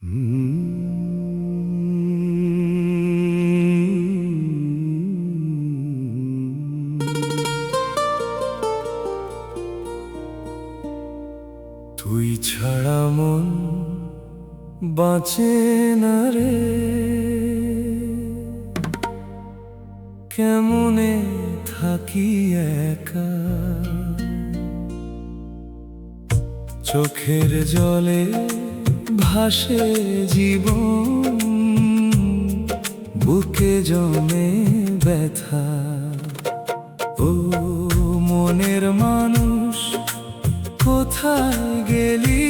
তুই ছাড়া মন বাঁচে না রে, কেমনে থাকি একা। চোখের জলে ভাসে জীবন, বুকে জমে ব্যথা। ও মনের মানুষ, কোথায় গেলি?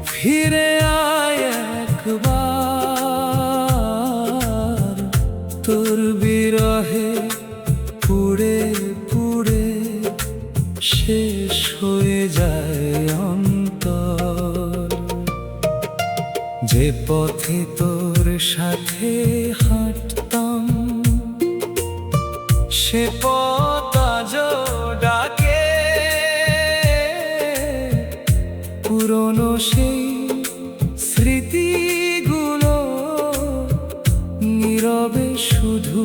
ফিরে আয় একবার, তোর বিরহে পুড়ে পুড়ে শেষ হয়ে যায় অন্তর। যে পথে তোর সাথে হাঁটতাম, সে পথ আজও ডাকে। পুরনো সেই স্মৃতিগুলো নীরবে শুধু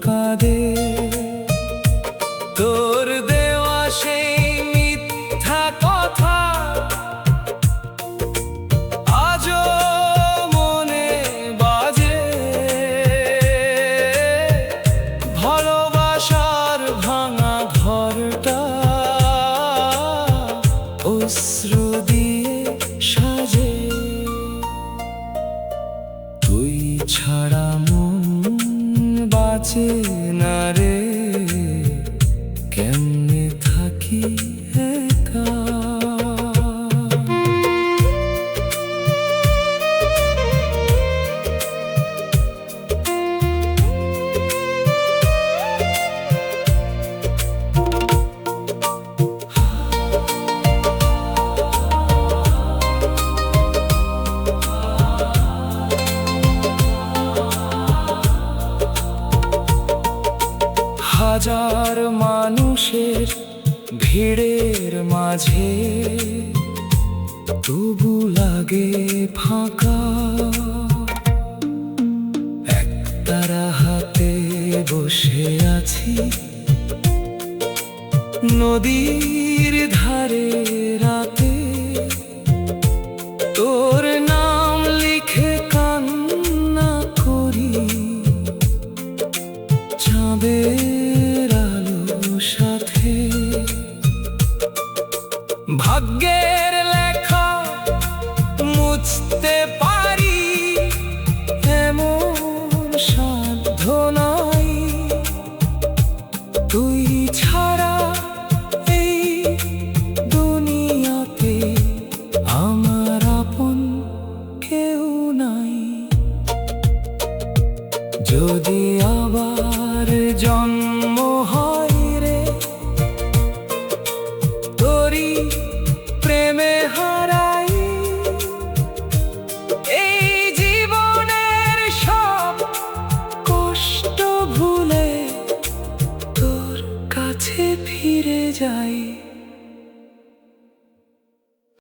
কাঁদে। তোর দেওয়া সেই মিথ্যা কথা আজও মনে বাজে। ভালোবাসার ভাঙা ঘরটা অশ্রু দিয়ে সাজে। তুই ছাড়া মন বাঁচে না রে, কেমনে থাকি একা। হাজার মানুষের ভিড়ের মাঝে তবু লাগে ফাঁকা। একতারা হাতে বসে আছি নদীর ধারে রাতে। তোর নাম লিখে কান্না করি চাঁদের আলোর সাথে। ভাগ্যের লেখা মুছতে